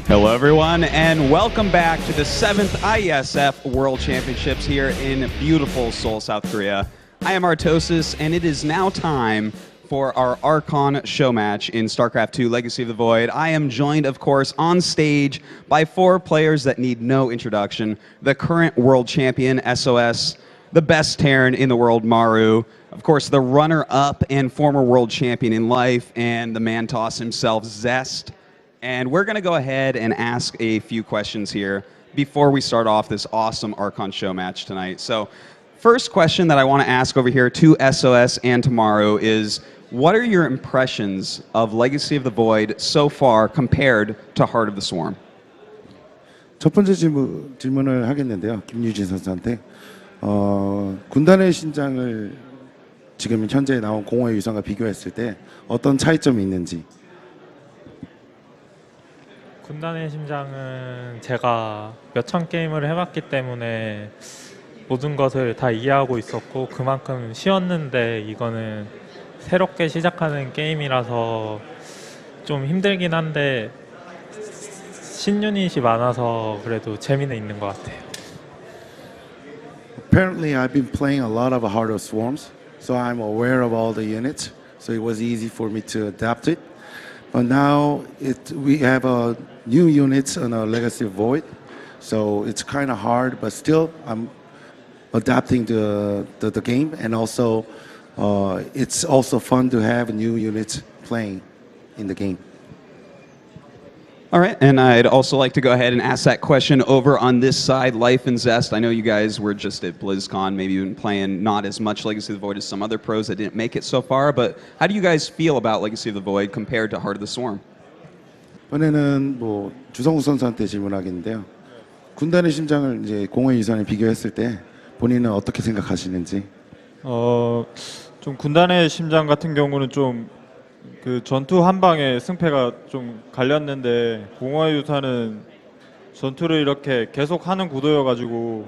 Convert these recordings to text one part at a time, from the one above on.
Hello everyone and welcome back to the 7th IESF World Championships here in beautiful Seoul, South Korea. I am Artosis and it is now time for our Archon show match in StarCraft 2 Legacy of the Void. I am joined, of course, on stage by 4 players that need no introduction. The current world champion, SOS, the best Terran in the world, Maru, of course, the runner-up and former world champion in life, and the man toss himself, Zest. And we're going to go ahead and ask a few questions here before we start off this awesome Archon show match tonight. So, first question that I want to ask over here to SOS and to Maru is, what are your impressions of Legacy of the Void so far compared to Heart of the Swarm? 첫 번째 질문을 하겠는데요. 김유진 선수한테. 군단의 신장을 지금 현재 나온 공허의 유산과 비교했을 때 어떤 차이점이 있는지. 군단의 심장은 제가 몇천 게임을 해봤기 때문에 모든 것을 다 이해하고 있었고 그만큼 쉬웠는데 이거는 새롭게 시작하는 게임이라서 좀 힘들긴 한데 신유닛이 많아서 그래도 재미는 있는 것 같아요. Apparently, I've been playing a lot of Heart of Swarms, so I'm aware of all the units, so it was easy for me to adapt it. But now we have new units on a Legacy of Void, so it's kind of hard, but still I'm adapting the game, and also it's also fun to have new units playing in the game. All right, and I'd also like to go ahead and ask that question over on this side, Life and Zest. I know you guys were just at BlizzCon, maybe you've been playing not as much Legacy of the Void as some other pros that didn't make it so far, but how do you guys feel about Legacy of the Void compared to Heart of the Swarm? 이번에는 주성우 선수한테 질문하겠는데요. 군단의 심장을 이제 공허의 유산에 비교했을 때 본인은 어떻게 생각하시는지? 좀 군단의 심장 같은 경우는 좀 그 전투 한 방에 승패가 좀 갈렸는데 공허의 유산은 전투를 이렇게 계속 하는 구도여가지고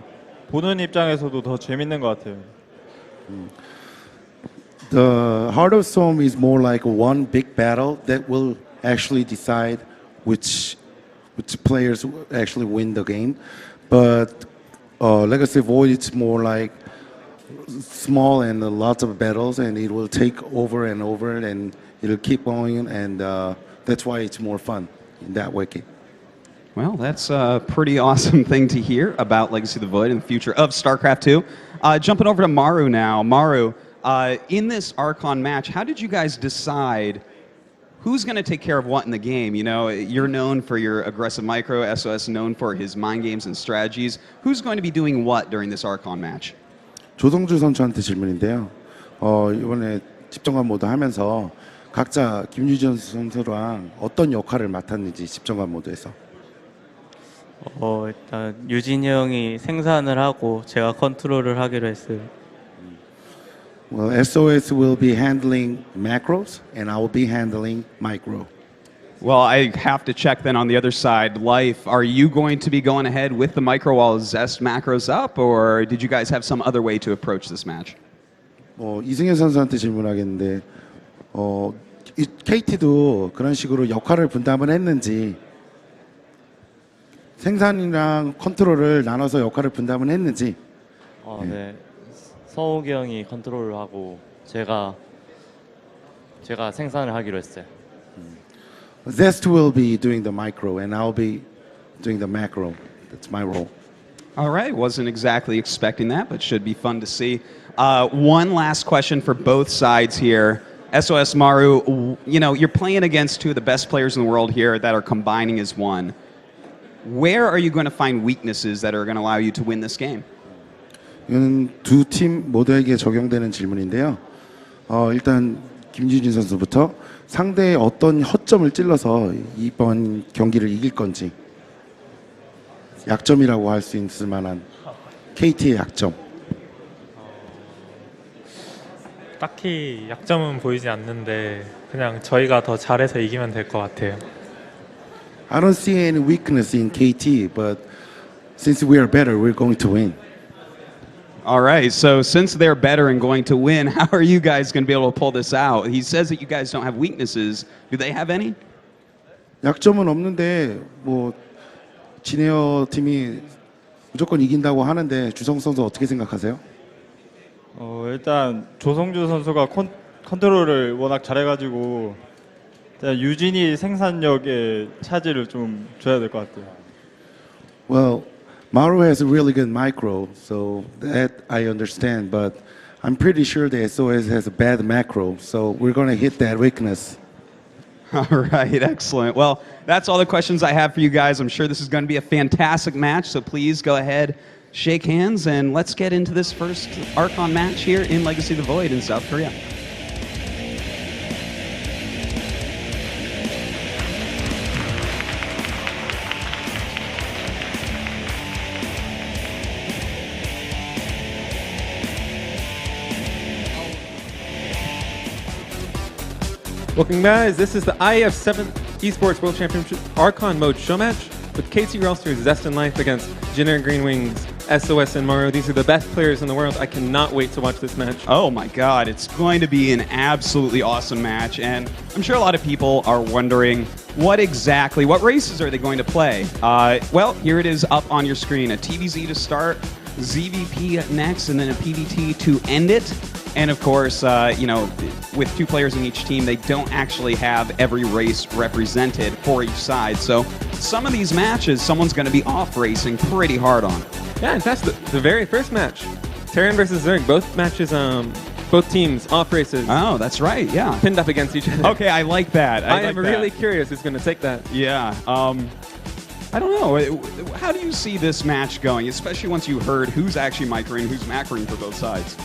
보는 입장에서도 더 재밌는 것 같아요. The Heart of Storm is more like one big battle that will actually decide which players actually win the game. But Legacy of Void, it's more like small and lots of battles, and it will take over and over, and it'll keep going, and that's why it's more fun in that way. Well, that's a pretty awesome thing to hear about Legacy of the Void and the future of StarCraft 2. Jumping over to Maru now. Maru, in this Archon match, how did you guys decide who's going to take care of what in the game? You know, you're known for your aggressive micro, SOS known for his mind games and strategies. Who's going to be doing what during this Archon match? 조성주 선수한테 질문인데요. 이번에 집정관 모드 하면서 각자 김유진 선수랑 어떤 역할을 맡았는지 집정관 모드에서. 일단 유진이 형이 생산을 하고 제가 컨트롤을 하기로 했어요. Well, SOS will be handling macros, and I will be handling micro. Well, I have to check then on the other side. Life, are you going to be going ahead with the micro while Zest macros up, or did you guys have some other way to approach this match? 이승현 선수한테 질문하겠는데, KT도 그런 식으로 역할을 분담을 했는지, 생산이랑 컨트롤을 나눠서 역할을 분담을 했는지. 네. 서욱이 형이 컨트롤을 하고 제가 생산을 하기로 했어요. Zest will be doing the micro, and I'll be doing the macro. That's my role. All right, wasn't exactly expecting that, but should be fun to see. One last question for both sides here. SOS Maru, you know, you're playing against two of the best players in the world here that are combining as one. Where are you going to find weaknesses that are going to allow you to win this game? 이건 두 팀 모두에게 적용되는 질문인데요. 일단 김유진 선수부터 상대의 어떤 허점을 찔러서 이번 경기를 이길 건지, 약점이라고 할 수 있을 만한 KT의 약점. 딱히 약점은 보이지 않는데 그냥 저희가 더 잘해서 이기면 될 것 같아요. I don't see any weakness in KT, but since we are better, we're going to win. All right, so since they're better and going to win, how are you guys going to be able to pull this out? He says that you guys don't have weaknesses. Do they have any? 약점은 없는데 뭐 지네어 팀이 무조건 이긴다고 하는데 주성 선수 어떻게 생각하세요? 일단 조성주 선수가 컨트롤을 워낙 잘해가지고 일단 유진이 생산력에 차질을 좀 줘야 될 것 같아요. Well, Maru has a really good micro, so that I understand, but I'm pretty sure the SOS has a bad macro, so we're going to hit that weakness. All right, excellent. Well, that's all the questions I have for you guys. I'm sure this is going to be a fantastic match, so please go ahead, shake hands, and let's get into this first Archon match here in Legacy of the Void in South Korea. Welcome guys, this is the IESF 7th Esports World Championship Archon Mode show match with KT Rolster's Zest and Life against Jinner Green Wings, SOS and Maru. These are the best players in the world. I cannot wait to watch this match. Oh my god, it's going to be an absolutely awesome match, and I'm sure a lot of people are wondering what races are they going to play? Well, here it is up on your screen. A TVZ to start, ZVP next, and then a PVT to end it. And of course, with 2 players in each team, they don't actually have every race represented for each side. So some of these matches, someone's going to be off racing pretty hard on. Yeah, in fact, the very first match, Terran versus Zerg, both matches, both teams off races. Oh, that's right, yeah. Pinned up against each other. Okay, I like that. I am really curious who's going to take that. Yeah. I don't know. How do you see this match going, especially once you heard who's actually microing, who's macroing for both sides?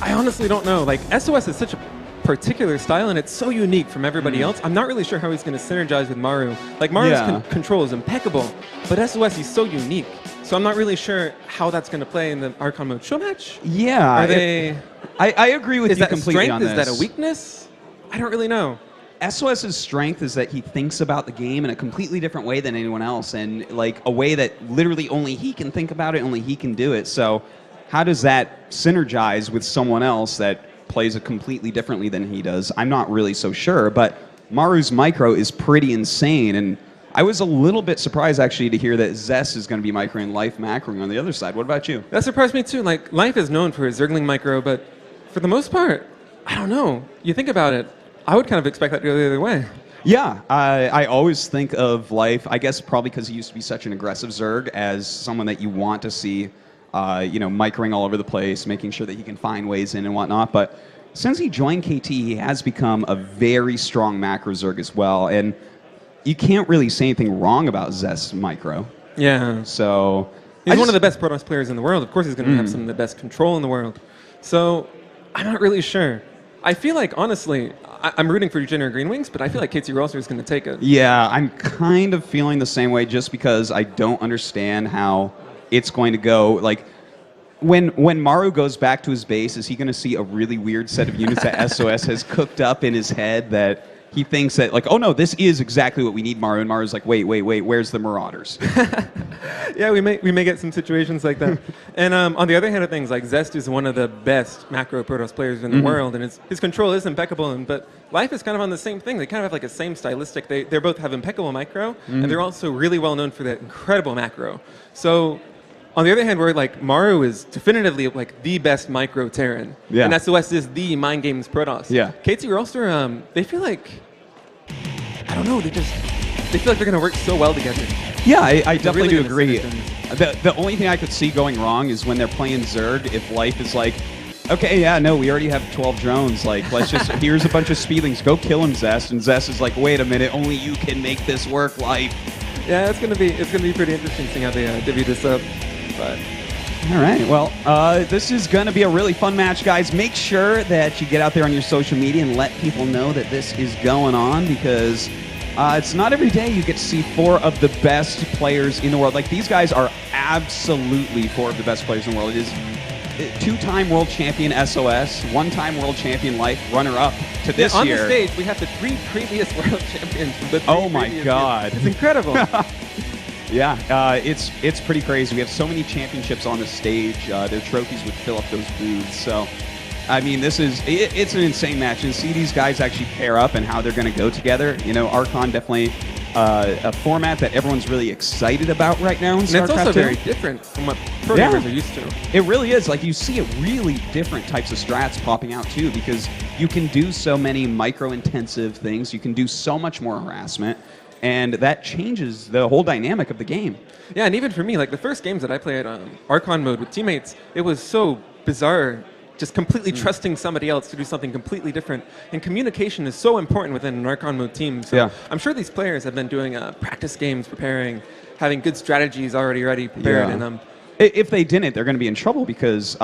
I honestly don't know. Like, SOS is such a particular style, and it's so unique from everybody else. I'm not really sure how he's going to synergize with Maru. Like, Maru's control is impeccable, but SOS, he's so unique. So I'm not really sure how that's going to play in the Archon Mode show match. Yeah. Are they... I agree with is you that completely strength? on this. Is that a weakness? I don't really know. SOS's strength is that he thinks about the game in a completely different way than anyone else, and like a way that literally only he can think about it, only he can do it. So how does that synergize with someone else that plays it completely differently than he does? I'm not really so sure, but Maru's micro is pretty insane, and I was a little bit surprised actually to hear that Zest is going to be microing Life macroing on the other side. What about you? That surprised me too. Like, Life is known for his Zergling micro, but for the most part, I don't know. You think about it, I would kind of expect that to go the other way. Yeah, I always think of Life, I guess probably because he used to be such an aggressive Zerg, as someone that you want to see microing all over the place, making sure that he can find ways in and whatnot. But since he joined KT, he has become a very strong macro Zerg as well. And you can't really say anything wrong about Zest's micro. Yeah. So he's one of the best Protoss players in the world. Of course, he's going to have some of the best control in the world. So I'm not really sure. I feel like, honestly, I'm rooting for Jinner Green Wings, but I feel like KT Rolster is going to take it. Yeah, I'm kind of feeling the same way just because I don't understand how it's going to go. Like, when Maru goes back to his base, is he going to see a really weird set of units that SOS has cooked up in his head that he thinks that, like, oh no, this is exactly what we need, Maru, and Maru's like, wait, where's the Marauders? Yeah, we may get some situations like that. And on the other hand of things, like, Zest is one of the best macro Protoss players in the world, and his control is impeccable. But Life is kind of on the same thing. They kind of have like a same stylistic. They both have impeccable micro, and they're also really well known for that incredible macro. So on the other hand, where like Maru is definitively like the best micro Terran, and SOS is the Mind Games Protoss. Yeah. KT Rolster, they feel like, I don't know, they feel like they're going to work so well together. Yeah, I definitely do really agree. The only thing I could see going wrong is when they're playing Zerg, if Life is like, okay, yeah, no, we already have 12 drones. Like, let's just, here's a bunch of speedlings. Go kill him, Zest. And Zest is like, wait a minute, only you can make this work, Life. Yeah, it's gonna be pretty interesting seeing how they divvy this up. But all right, well, this is going to be a really fun match, guys. Make sure that you get out there on your social media and let people know that this is going on, because it's not every day you get to see 4 of the best players in the world. Like, these guys are absolutely 4 of the best players in the world. It is 2-time world champion SOS, 1-time world champion Life, runner-up to this year. On the stage, we have the 3 previous world champions from the 3 Oh my God. Years. It's incredible. Yeah, it's pretty crazy. We have so many championships on the stage. Their trophies would fill up those booths. So, I mean, it's an insane match. And see these guys actually pair up and how they're going to go together. You know, Archon definitely a format that everyone's really excited about right now in And StarCraft it's also 2. very different from what programmers are used to. It really is. Like, you see really different types of strats popping out too, because you can do so many micro-intensive things. You can do so much more harassment, and that changes the whole dynamic of the game. Yeah, and even for me, like the first games that I played Archon mode with teammates, it was so bizarre, just completely trusting somebody else to do something completely different. And communication is so important within an Archon mode team. So I'm sure these players have been doing practice games, preparing, having good strategies already prepared. Yeah. And if they didn't, they're going to be in trouble because,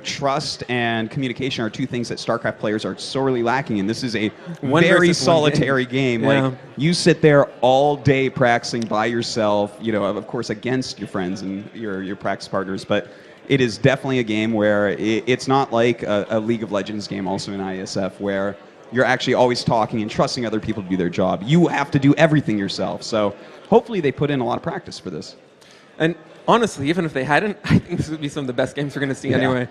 trust and communication are two things that StarCraft players are sorely lacking, and this is a One very versus one solitary game. Yeah. Like, you sit there all day practicing by yourself, of course, against your friends and your practice partners, but it is definitely a game where it's not like a League of Legends game, also in IESF, where you're actually always talking and trusting other people to do their job. You have to do everything yourself, so hopefully they put in a lot of practice for this. And honestly, even if they hadn't, I think this would be some of the best games we're going to see anyway.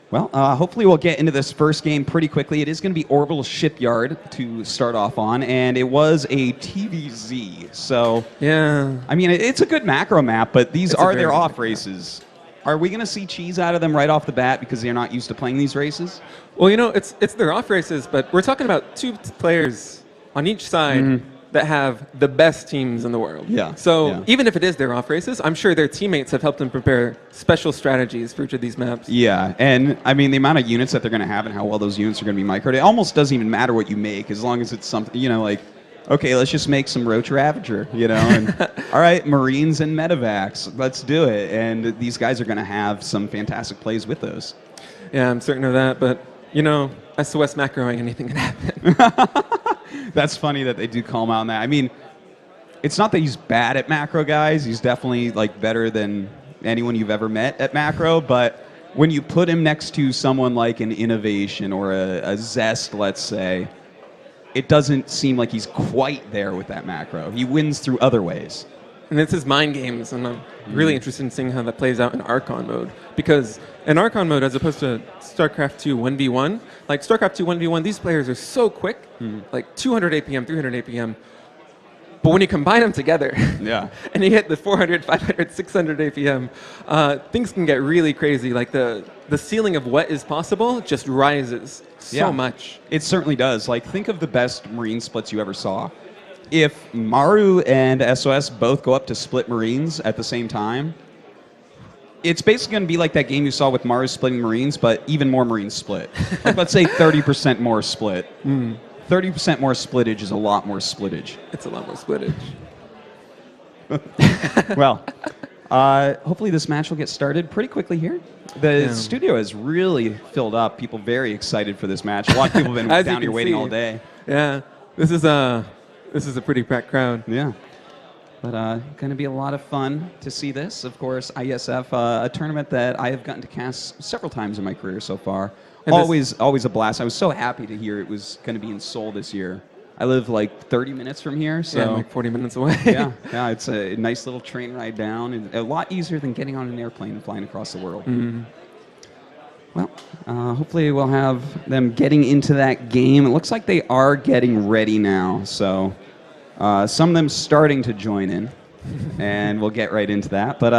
Well, hopefully we'll get into this first game pretty quickly. It is going to be Orbital Shipyard to start off on, and it was a TVZ. So, Yeah. I mean, it's a good macro map, but these It's a are very their good off macro races. Are we going to see cheese out of them right off the bat because they're not used to playing these races? Well, it's their off races, but we're talking about two players on each side that have the best teams in the world. Yeah. So even if it is their off races, I'm sure their teammates have helped them prepare special strategies for each of these maps. Yeah, and I mean, the amount of units that they're going to have and how well those units are going to be microed, it almost doesn't even matter what you make as long as it's something, like, okay, let's just make some Roach Ravager, and all right, Marines and Medivacs, let's do it. And these guys are going to have some fantastic plays with those. Yeah, I'm certain of that, but, SOS macroing, anything can happen. That's funny that they do call him out on that. I mean, it's not that he's bad at macro, guys. He's definitely better than anyone you've ever met at macro. But when you put him next to someone like an Innovation or a Zest, let's say, it doesn't seem like he's quite there with that macro. He wins through other ways. And it's his mind games, and I'm really interested in seeing how that plays out in Archon mode. Because in Archon mode, as opposed to StarCraft 2 1v1, like StarCraft 2 1v1, these players are so quick, like 200 APM, 300 APM. But when you combine them together, and you hit the 400, 500, 600 APM, things can get really crazy. Like the ceiling of what is possible just rises so much. It certainly does. Like, think of the best Marine splits you ever saw. If Maru and SOS both go up to split Marines at the same time, it's basically going to be like that game you saw with Maru splitting Marines, but even more Marines split. Like, let's say 30% more split. 30% more splittage is a lot more splittage. It's a lot more splittage. Well, hopefully this match will get started pretty quickly here. The studio has really filled up. People very excited for this match. A lot of people have been down here waiting all day. Yeah, this is a pretty packed crowd. Yeah. But going to be a lot of fun to see this. Of course, IESF, a tournament that I have gotten to cast several times in my career so far. And always a blast. I was so happy to hear it was going to be in Seoul this year. I live like 30 minutes from here, so I'm like 40 minutes away. yeah, it's a nice little train ride down, and a lot easier than getting on an airplane and flying across the world. Well, hopefully we'll have them getting into that game. It looks like they are getting ready now, so some of them starting to join in, and we'll get right into that. But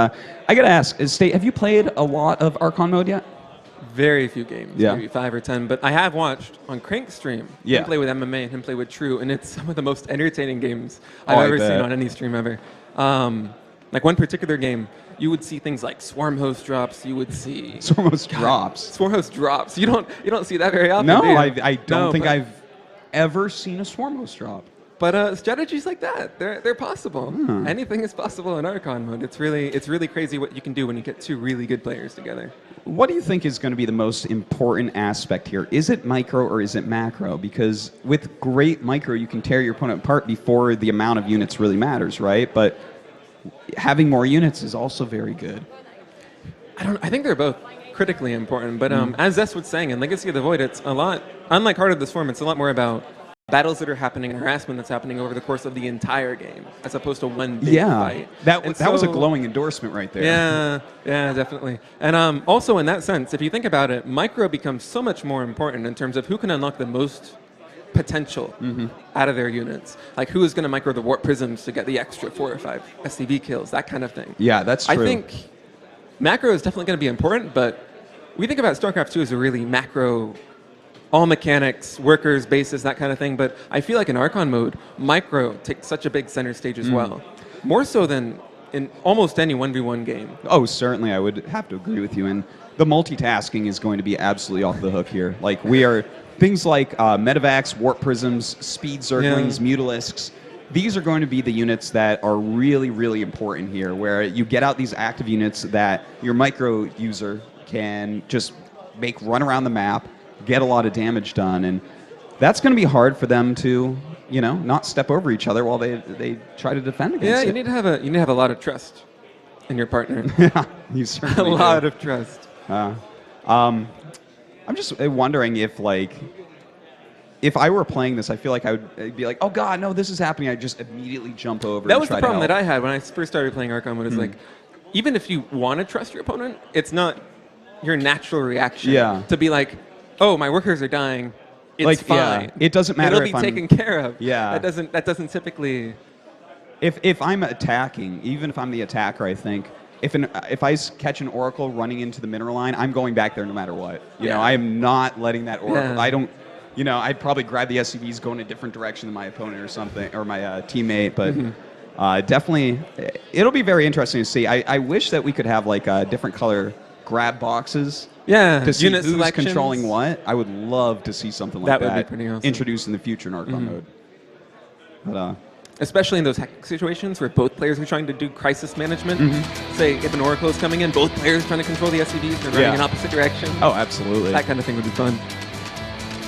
I got to ask, State, have you played a lot of Archon mode yet? Very few games, maybe 5 or 10, but I have watched on Crank's stream him play with MMA and him play with True, and it's some of the most entertaining games I've ever seen on any stream ever. Like one particular game, you would see things like swarm host drops. You would see swarm host drops. Swarm host drops. You don't see that very often. No, do you? I don't think I've ever seen a swarm host drop. But strategies like that, they're possible. Anything is possible in Archon mode. It's really crazy what you can do when you get two really good players together. What do you think is going to be the most important aspect here? Is it micro or is it macro? Because with great micro, you can tear your opponent apart before the amount of units really matters, right? But having more units is also very good. I think they're both critically important. But as Zest was saying, in Legacy of the Void, it's a lot, unlike Heart of the Swarm, it's a lot more about battles that are happening and harassment that's happening over the course of the entire game, as opposed to one big fight. That was a glowing endorsement right there. Yeah, definitely. And also in that sense, if you think about it, micro becomes so much more important in terms of who can unlock the most potential out of their units. Like who is going to micro the warp prisms to get the extra 4 or 5 SCV kills, that kind of thing. Yeah, that's true. I think macro is definitely going to be important, but we think about StarCraft 2 as a really macro, all mechanics, workers, bases, that kind of thing. But I feel like in Archon mode, micro takes such a big center stage as well. More so than in almost any 1v1 game. Oh, certainly, I would have to agree with you. And the multitasking is going to be absolutely off the hook here. Like, we are, things like Medivacs, Warp Prisms, Speed Zerglings, Mutalisks, these are going to be the units that are really, really important here, where you get out these active units that your micro user can just make run around the map, get a lot of damage done. And that's going to be hard for them to, you know, not step over each other while they try to defend against it. Yeah, you need to have a lot of trust in your partner. Yeah, you certainly a lot of trust. I'm just wondering if, like, if I were playing this, I feel like I'd be like, oh god, no, this is happening. I'd just immediately jump over. That and was try the to problem help. that I had when I first started playing Archon mode. Is like, even if you want to trust your opponent, it's not your natural reaction to be like, oh, my workers are dying. It's like, fine. yeah, it doesn't matter It'll if be I'm taken care of. Yeah. That doesn't typically. If I'm attacking, even if I'm the attacker, I think if I catch an Oracle running into the mineral line, I'm going back there no matter what. You know, I am not letting that Oracle. I don't. You know, I'd probably grab the SCVs, go in a different direction than my opponent or something, or my teammate. But definitely, it'll be very interesting to see. I wish that we could have like different color grab boxes. Yeah, To see unit who's selections. controlling what. I would love to see something like That that, would be pretty awesome. introduced in the future in Archon mode. But Especially in those hectic situations where both players are trying to do crisis management. Say, if an Oracle is coming in, both players are trying to control the SCVs, they're running in opposite direction. oh, absolutely. That kind of thing would be fun.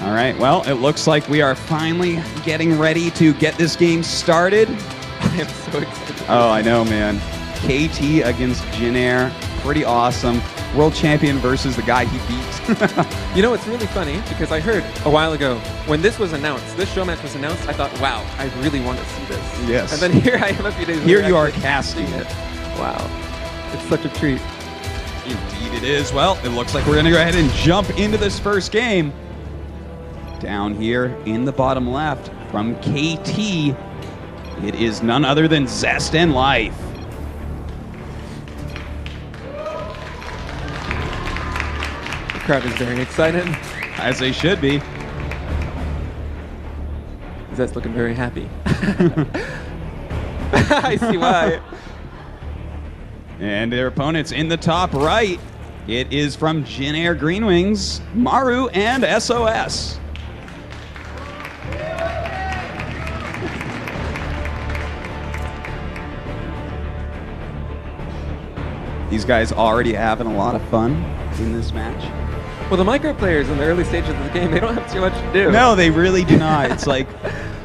All right. Well, it looks like we are finally getting ready to get this game started. I am so excited. Oh, I know, man. KT against Jinair. Pretty awesome. World champion versus the guy he beat. You know, it's really funny because I heard a while ago when this was announced, this show match was announced, I thought, wow, I really want to see this. Yes. And then here I am a few days Here later. you are actually casting seeing it. Wow. It's such a treat. Indeed it is. Well, it looks like we're going to go ahead and jump into this first game. Down here in the bottom left from KT, it is none other than Zest and Life. The crowd is very excited. As they should be. Zest looking very happy. I see why. And their opponents in the top right, it is from Jinair Green Wings, Maru and SOS. These guys already having a lot of fun in this match. Well, the micro players in the early stages of the game, they don't have too much to do. No, they really do not. It's like,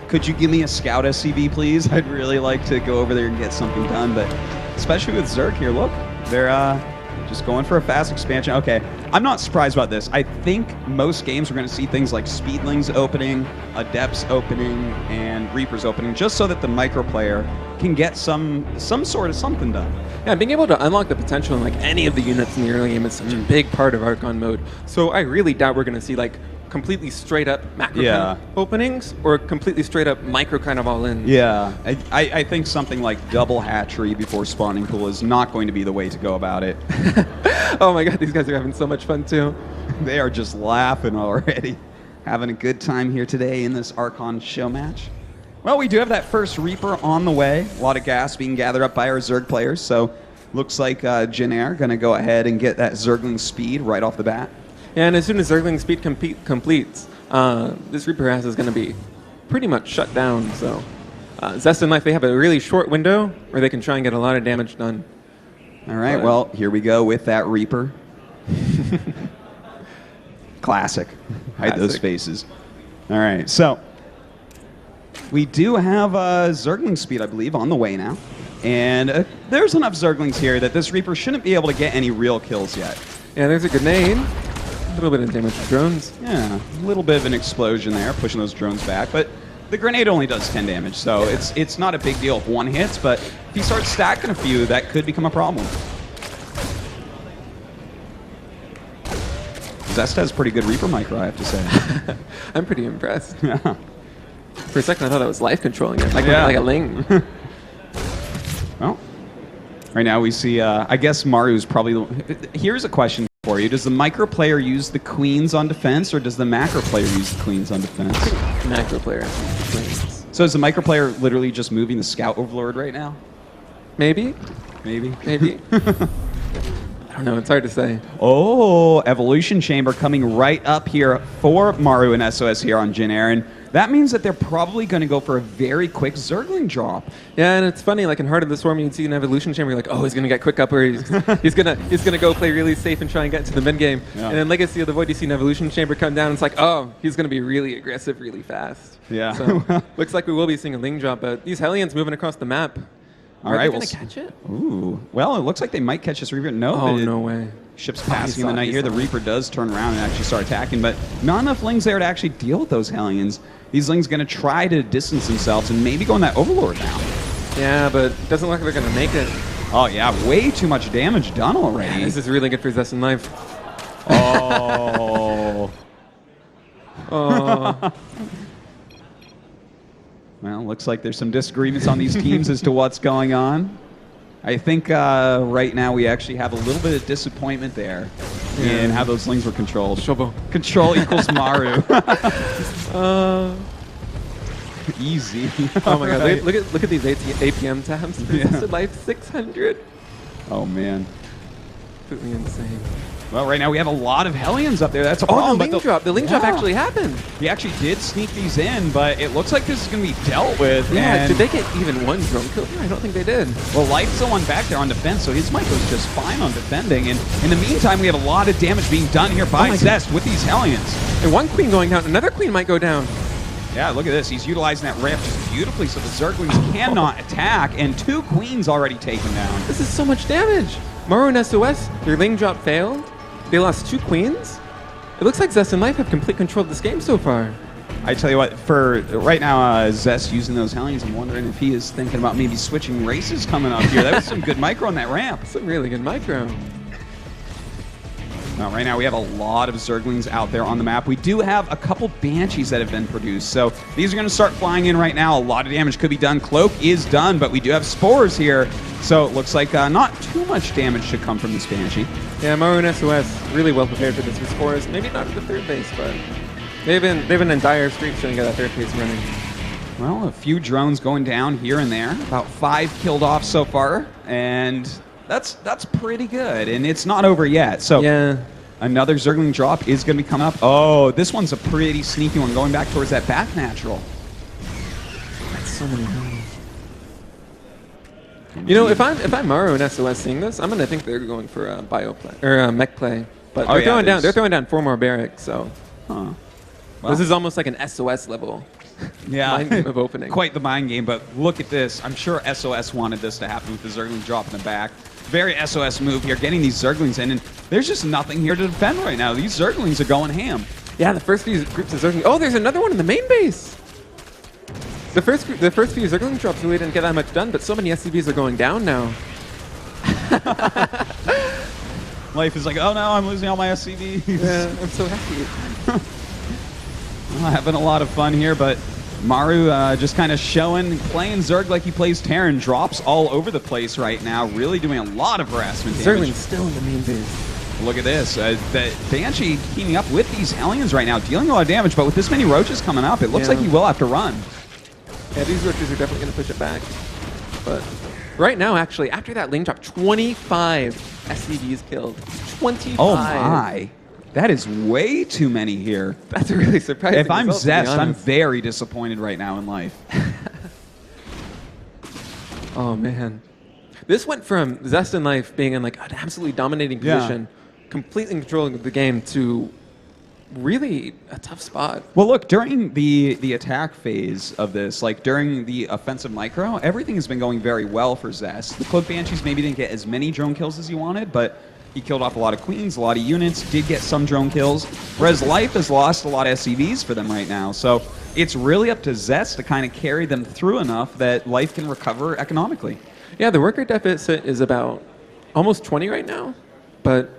could you give me a scout SCV, please? I'd really like to go over there and get something done. But especially with Zerg here, look, they're just going for a fast expansion. Okay, I'm not surprised about this. I think most games we're going to see things like Speedlings opening, Adepts opening, and Reapers opening, just so that the micro player can get some sort of something done. Yeah, being able to unlock the potential in like any of the units in the early game is such a big part of Archon mode. So I really doubt we're going to see like completely straight up macro kind of openings or completely straight up micro kind of all in. Yeah, I think something like double hatchery before spawning pool is not going to be the way to go about it. Oh my god, these guys are having so much fun too. They are just laughing already. Having a good time here today in this Archon show match. Well, we do have that first Reaper on the way. A lot of gas being gathered up by our Zerg players, so looks like Jinair going to go ahead and get that Zergling speed right off the bat. Yeah, and as soon as Zergling speed completes, this Reaper house is going to be pretty much shut down. So Zest and Life, they have a really short window where they can try and get a lot of damage done. All right, well, here we go with that Reaper. Classic. Hide those faces. All right, so we do have Zergling speed, I believe, on the way now. And there's enough Zerglings here that this Reaper shouldn't be able to get any real kills yet. Yeah, there's a grenade. A little bit of damage to drones. Yeah, a little bit of an explosion there, pushing those drones back. But the grenade only does 10 damage, so it's not a big deal if one hits. But if he starts stacking a few, that could become a problem. Zest has pretty good Reaper micro, I have to say. I'm pretty impressed. Yeah. For a second, I thought that was life controlling it, like a Ling. Well, right now we see, I guess Maru's probably... Here's a question for you. Does the micro player use the queens on defense, or does the macro player use the queens on defense? Macro player. So is the micro player literally just moving the scout overlord right now? Maybe. Maybe. I don't know. It's hard to say. Oh, Evolution Chamber coming right up here for Maru and SOS here on Jin Air. And that means that they're probably going to go for a very quick Zergling drop. Yeah, and it's funny. Like in Heart of the Swarm, you'd see an Evolution Chamber. You're like, oh, he's gonna get quick up, or he's gonna go play really safe and try and get into the mid game. Yeah. And then Legacy of the Void, you see an Evolution Chamber come down. And it's like, oh, he's gonna be really aggressive, really fast. Yeah. So looks like we will be seeing a Ling drop, but these Hellions moving across the map. All Are right, they we'll gonna catch it? Ooh. Well, it looks like they might catch this Reaper. No, Oh, no way. Ship's he passing in saw the it, night he here. The saw it. Reaper does turn around and actually start attacking, but not enough Lings there to actually deal with those Hellions. These Lings going to try to distance themselves and maybe go on that Overlord now. Yeah, but doesn't look like they're gonna make it. Oh, yeah. Way too much damage done already. Yeah, this is really good for Zest in Life. Oh. Oh. Well, looks like there's some disagreements on these teams as to what's going on. I think right now we actually have a little bit of disappointment there in how those Lings were controlled. Shobo. Control equals Maru. Easy. Oh my god! Right. Look at these APM tabs. Resisted life 600. Oh man. Completely insane. Well, right now we have a lot of Hellions up there. That's a Oh, problem. the but Ling drop. The Ling drop actually happened. He actually did sneak these in, but it looks like this is going to be dealt with. Yeah. and- Did they get even one drone kill here? I don't think they did. Well, Life's the one back there on defense, so his mic was just fine on defending. And in the meantime, we have a lot of damage being done here by my Zest with these Hellions. And one queen going down. Another queen might go down. Yeah, look at this. He's utilizing that ramp just beautifully so the Zerglings cannot attack, and 2 queens already taken down. This is so much damage. Maru and SOS, their Ling drop failed. They lost 2 queens. It looks like Zest and Life have complete control of this game so far. I tell you what, for right now, Zest using those Hellions, I'm wondering if he is thinking about maybe switching races coming up here. That was some good micro on that ramp. Some really good micro. Right now we have a lot of Zerglings out there on the map. We do have a couple Banshees that have been produced, so these are going to start flying in right now. A lot of damage could be done. Cloak is done, but we do have Spores here, so it looks like not too much damage should come from this Banshee. Yeah, Maru and SOS really well prepared for this with Spores. Maybe not at the third base, but they've been in dire straits trying to get that third base running. Well, a few drones going down here and there. About 5 killed off so far, and that's pretty good, and it's not over yet. So Yeah. another Zergling drop is going to be coming up. Oh, this one's a pretty sneaky one, going back towards that back natural. That's so many Hellions. You know, if I'm Maru and SOS seeing this, I'm gonna think they're going for a bio play or a mech play. But Oh, they're yeah, throwing down. there's- They're throwing down 4 more barracks. So Huh. Well, this is almost like an SOS level. yeah, mind game of opening. Quite the mind game, but look at this. I'm sure SOS wanted this to happen with the Zergling drop in the back. Very SOS move here, getting these Zerglings in, and there's just nothing here to defend right now. These Zerglings are going ham. Yeah, the first few groups of Zergling. Oh, there's another one in the main base. The first few Zergling drops really didn't get that much done, but so many SCVs are going down now. Life is like, oh no, I'm losing all my SCVs. Yeah, I'm so happy. Well, having a lot of fun here, but Maru just kind of playing Zerg like he plays Terran. Drops all over the place right now, really doing a lot of harassment damage. Zergling's still in the main base. Look at this. The Banshee teaming up with these Hellions right now, dealing a lot of damage, but with this many Roaches coming up, it looks Yeah. like he will have to run. Yeah, these Roaches are definitely going to push it back. But right now, actually, after that Ling drop, 25 SCVs killed. 25. Oh my. That is way too many here. That's really surprising. If I'm result, to be Zest, I'm honest. very disappointed right now in life. Oh man, this went from Zest in Life being in like an absolutely dominating Yeah. position, completely controlling the game, to really a tough spot. Well, look, during the attack phase of this, like during the offensive micro, everything has been going very well for Zest. The Cloak Banshees maybe didn't get as many drone kills as he wanted, but he killed off a lot of queens, a lot of units, did get some drone kills, whereas Life has lost a lot of SCVs for them right now. So it's really up to Zest to kind of carry them through enough that Life can recover economically. Yeah, the worker deficit is about almost 20 right now, but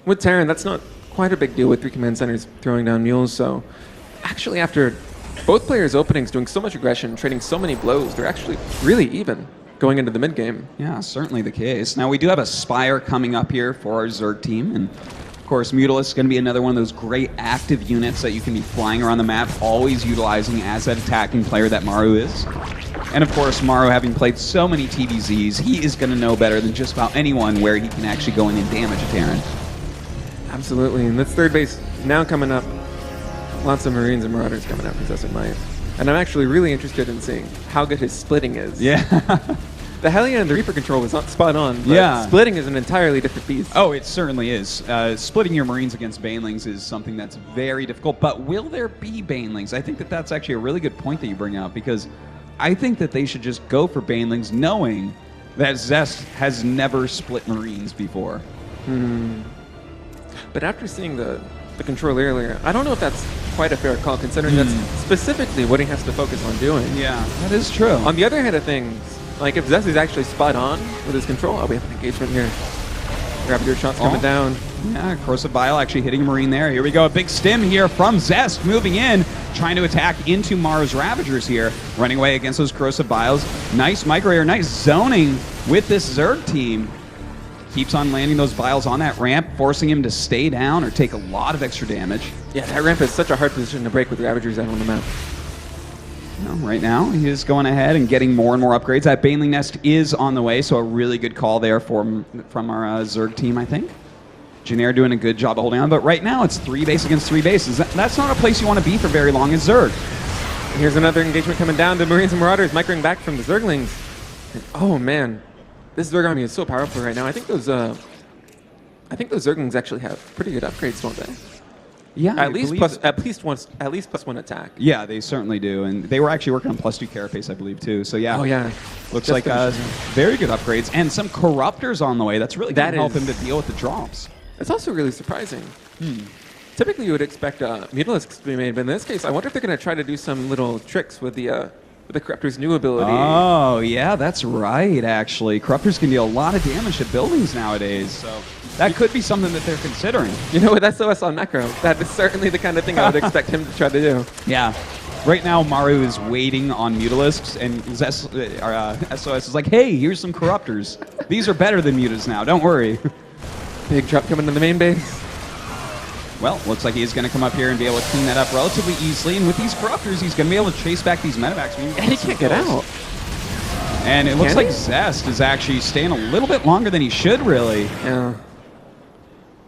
with Terran, that's not quite a big deal with 3 command centers throwing down mules. So actually, after both players' openings doing so much aggression, trading so many blows, they're actually really even going into the mid game. Yeah, certainly the case. Now, we do have a Spire coming up here for our Zerg team, and of course, Mutalisk is going to be another one of those great active units that you can be flying around the map, always utilizing as that attacking player that Maru is. And of course, Maru, having played so many TVZs, he is going to know better than just about anyone where he can actually go in and damage a Terran. Absolutely, and that's third base now coming up. Lots of Marines and Marauders coming up, possessing Might. And I'm actually really interested in seeing how good his splitting is. Yeah. The Hellion and the Reaper control was not spot on, but Yeah. splitting is an entirely different beast. Oh, it certainly is. Splitting your Marines against Banelings is something that's very difficult, but will there be Banelings? I think that that's actually a really good point that you bring up, because I think that they should just go for Banelings knowing that Zest has never split Marines before. But after seeing the control earlier, I don't know if that's quite a fair call, considering that's specifically what he has to focus on doing. Yeah, that is true. On the other hand of things, like if Zest is actually spot on with his control, we have an engagement here. Ravager shots coming down. Yeah, Corrosive Bile actually hitting a Marine there. Here we go, a big stim here from Zest, moving in, trying to attack into Maru's Ravagers here, running away against those Corrosive Biles. Nice micro here, nice zoning with this Zerg team. Keeps on landing those Biles on that ramp, forcing him to stay down or take a lot of extra damage. Yeah, that ramp is such a hard position to break with Ravagers out on the map. Right now, he is going ahead and getting more and more upgrades. That Baneling Nest is on the way, so a really good call there from our Zerg team, I think. Janair doing a good job of holding on, but right now it's 3 base against 3 bases. That's not a place you want to be for very long as Zerg. And here's another engagement coming down. The Marines and Marauders microing back from the Zerglings. And, oh man, this Zerg army is so powerful right now. I think those Zerglings actually have pretty good upgrades, don't they? Yeah, At least +1 attack. Yeah, they certainly do, and they were actually working on +2 carapace, I believe, too. So yeah, Oh yeah. looks Just like finishing. very good upgrades and some corruptors on the way. That's really going That to help is- him to deal with the drops. It's also really surprising. Typically, you would expect Mutalisks to be made, but in this case, I wonder if they're going to try to do some little tricks with the Corruptor's new ability. Oh yeah, that's right. Actually, corruptors can deal a lot of damage to buildings nowadays, so that could be something that they're considering. You know, with SOS on Macro, that is certainly the kind of thing I would expect him to try to do. Yeah. Right now, Maru is waiting on Mutalisks, and SOS is like, hey, here's some corruptors. These are better than Mutas now, don't worry. Big drop coming to the main base. Well, looks like he's going to come up here and be able to clean that up relatively easily, and with these corruptors, he's going to be able to chase back these medevacs. And he can't get out. And it looks Can like he? Zest is actually staying a little bit longer than he should, really. Yeah.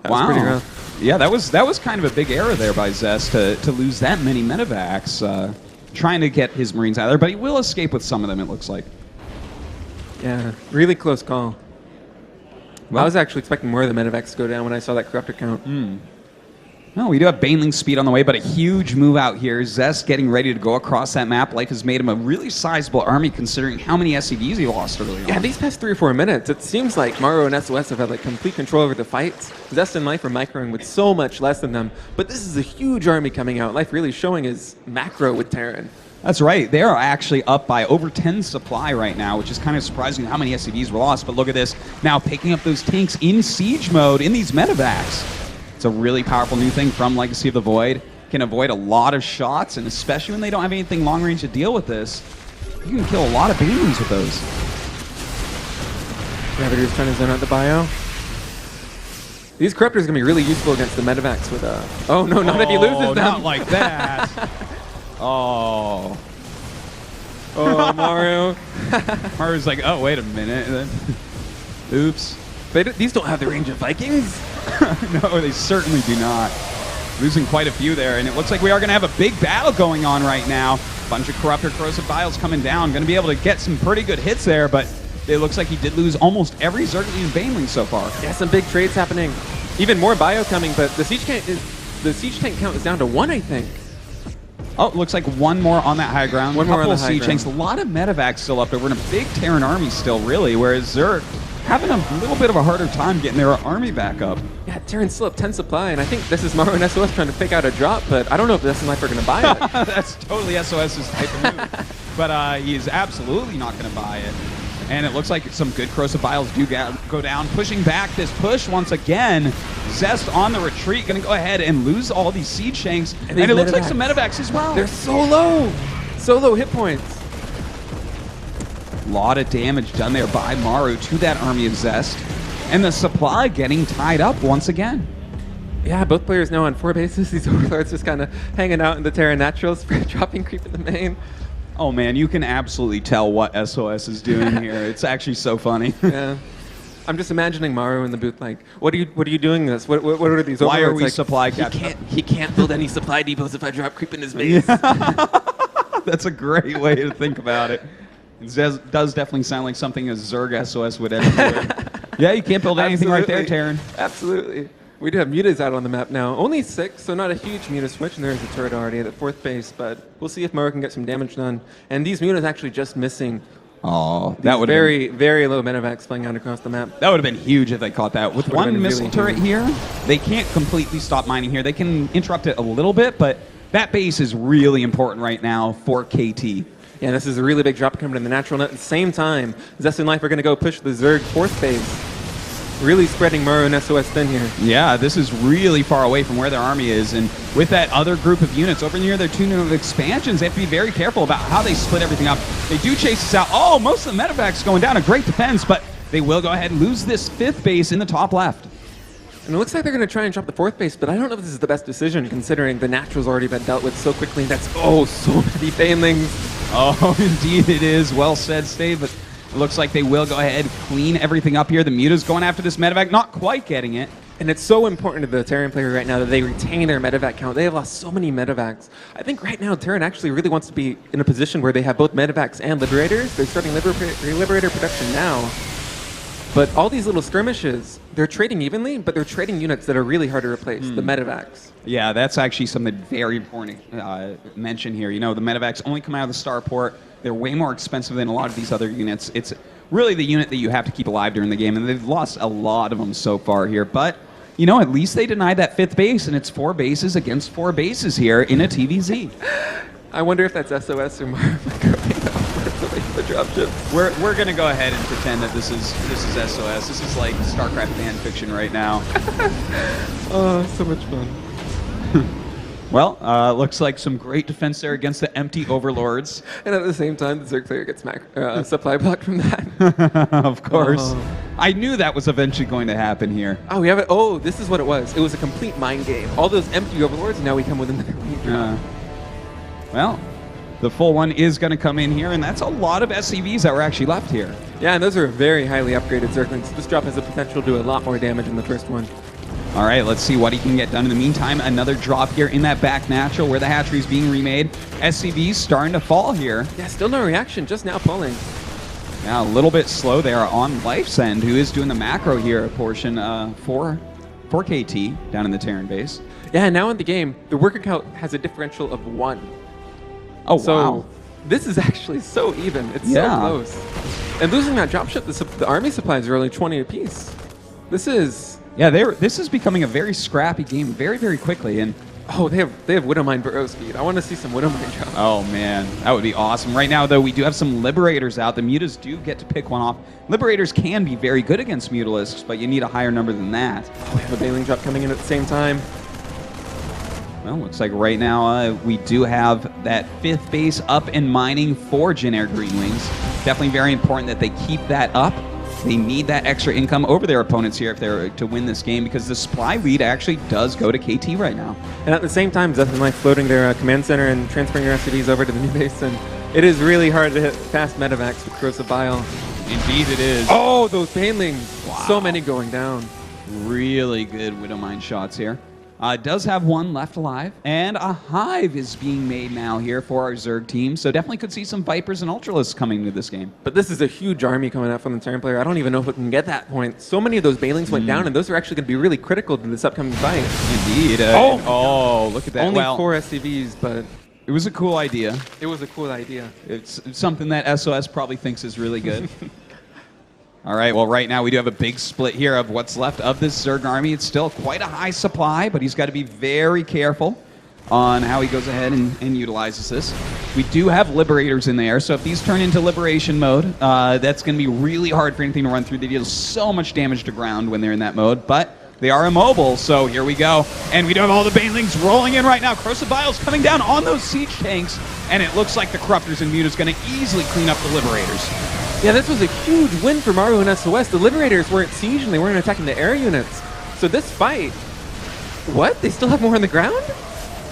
That Wow. was pretty rough. Yeah, that was kind of a big error there by Zest to lose that many medevacs, trying to get his Marines out of there, but he will escape with some of them, it looks like. Yeah, really close call. Well- I was actually expecting more of the medevacs to go down when I saw that Corruptor count. No, we do have Baneling speed on the way, but a huge move out here. Zest getting ready to go across that map. Life has made him a really sizable army considering how many SCVs he lost early on. Yeah, these past 3 or 4 minutes, it seems like Maru and SOS have had like complete control over the fights. Zest and Life are microing with so much less than them, but this is a huge army coming out. Life really showing his macro with Terran. That's right. They are actually up by over 10 supply right now, which is kind of surprising how many SCVs were lost. But look at this. Now picking up those tanks in siege mode in these medevacs. It's a really powerful new thing from Legacy of the Void. Can avoid a lot of shots, and especially when they don't have anything long range to deal with this, you can kill a lot of Banelings with those. Ravager's trying to zone out the bio. These Corruptors are going to be really useful against the medevacs with oh no, not if he loses them. Not like that. Oh. Oh, Maru. Maru's like, oh, wait a minute. And then, oops. These don't have the range of Vikings. No, they certainly do not. Losing quite a few there, and it looks like we are going to have a big battle going on right now. Bunch of Corruptor Corrosive Biles coming down. Going to be able to get some pretty good hits there, but it looks like he did lose almost every Zergling and Baneling so far. Yeah, some big trades happening. Even more bio coming, but the siege tank count is down to 1, I think. Oh, it looks like one more on that high ground. One more on Couple the high siege ground. tanks. A lot of medevacs still up there. We're in a big Terran army still, really, whereas Zerg having a little bit of a harder time getting their army back up. Yeah, Terran's still up 10 supply, and I think this is Maru and SOS trying to fake out a drop, but I don't know if Zest and Life are going to buy it. That's totally SOS's type of move. But he is absolutely not going to buy it. And it looks like some good corrosive vials do go down. Pushing back this push once again. Zest on the retreat, going to go ahead and lose all these Siege Shanks. And it looks like some medevacs as well. They're so low. So low hit points. A lot of damage done there by Maru to that army of Zest. And the supply getting tied up once again. Yeah, both players now on 4 bases. These Overlords just kind of hanging out in the Terra Naturals for dropping creep in the main. Oh man, you can absolutely tell what SOS is doing here. It's actually so funny. Yeah. I'm just imagining Maru in the booth like, what are you doing this? What are these Overlords? Why are we like, supply he can't build any supply depots if I drop creep in his base. That's a great way to think about it. It does definitely sound like something a Zerg SOS would ever do. Yeah, you can't build anything right there, Terran. Absolutely. We do have mutas out on the map now. Only 6, so not a huge muta switch, and there's a turret already at the 4th base, but we'll see if Maru can get some damage done. And these mutas actually just missing. Oh, that would very, very low medevacs flying out across the map. That would have been huge if they caught that. With one missile really turret huge. here, they can't completely stop mining here. They can interrupt it a little bit, but that base is really important right now for KT. Yeah, this is a really big drop coming in the natural net. At the same time, Zest and Life are going to go push the Zerg 4th base. Really spreading Maru and SOS thin here. Yeah, this is really far away from where their army is, and with that other group of units over near their 2 of expansions, they have to be very careful about how they split everything up. They do chase this out. Oh, most of the medevacs going down. A great defense, but they will go ahead and lose this 5th base in the top left. And it looks like they're going to try and drop the 4th base, but I don't know if this is the best decision considering the natural's already been dealt with so quickly. That's, oh, so many banelings. Oh, indeed it is. Well said, Stave, but it looks like they will go ahead, clean everything up here. The Muta's going after this medevac, not quite getting it. And it's so important to the Terran player right now that they retain their medevac count. They have lost so many medevacs. I think right now Terran actually really wants to be in a position where they have both medevacs and liberators. They're starting liberator production now. But all these little skirmishes, they're trading evenly, but they're trading units that are really hard to replace, the medevacs. Yeah, that's actually something very important to mention here. You know, the medevacs only come out of the starport. They're way more expensive than a lot of these other units. It's really the unit that you have to keep alive during the game, and they've lost a lot of them so far here. But, you know, at least they denied that 5th base, and it's 4 bases against 4 bases here in a TVZ. I wonder if that's SOS or Maru the dropships. We're going to go ahead and pretend that this is SOS. This is like StarCraft fan fiction right now. Oh, so much fun. Well, looks like some great defense there against the empty Overlords. And at the same time, the Zerg player gets supply blocked from that. Of course. I knew that was eventually going to happen here. Oh, we have it. Oh, this is what it was. It was a complete mind game. All those empty Overlords, and now we come within the complete drop. Well, the full one is going to come in here, and that's a lot of SCVs that were actually left here. Yeah, and those are very highly upgraded Zerglings. This drop has the potential to do a lot more damage than the first one. All right, let's see what he can get done. In the meantime, another drop here in that back natural where the hatchery is being remade. SCV's starting to fall here. Yeah, still no reaction, just now pulling. Yeah, a little bit slow there on Life's End, who is doing the macro here portion for KT down in the Terran base. Yeah, now in the game, the worker count has a differential of 1. Oh, so wow. This is actually so even. It's so close. And losing that dropship, the army supplies are only 20 apiece. This is... Yeah, this is becoming a very scrappy game very, very quickly. And oh, they have Widowmine burrow speed. I want to see some Widowmine drop. Oh, man. That would be awesome. Right now, though, we do have some Liberators out. The Mutas do get to pick one off. Liberators can be very good against Mutalisks, but you need a higher number than that. Oh, we have a Bailing drop coming in at the same time. Well, looks like right now we do have that 5th base up and mining for Jin Air Green Wings. Definitely very important that they keep that up. They need that extra income over their opponents here if they're to win this game, because the supply lead actually does go to KT right now. And at the same time, Zest and Life floating their command center and transferring their SCVs over to the new base, and it is really hard to hit fast medevacs with Corrosive Bile. Indeed it is. Oh, those Banelings! Wow. So many going down. Really good Widowmine shots here. Does have one left alive, and a hive is being made now here for our Zerg team, so definitely could see some Vipers and Ultralisks coming to this game. But this is a huge army coming out from the Terran player. I don't even know if it can get that point. So many of those Banelings went down, and those are actually going to be really critical to this upcoming fight. Indeed. Oh, look at that. Only 4 SCVs, but... It was a cool idea. It was a cool idea. It's something that SOS probably thinks is really good. All right, well, right now we do have a big split here of what's left of this Zerg army. It's still quite a high supply, but he's got to be very careful. on how he goes ahead and utilizes this. We do have Liberators in there, so if these turn into Liberation mode, that's going to be really hard for anything to run through. They deal so much damage to ground when they're in that mode, but they are immobile, so here we go. And we do have all the Banelings rolling in right now. Corrosive Biles coming down on those siege tanks, and it looks like the Corruptors and Muta's going to easily clean up the Liberators. Yeah, this was a huge win for Maru and SOS. The Liberators weren't siege and they weren't attacking the air units. So this fight, what? They still have more on the ground?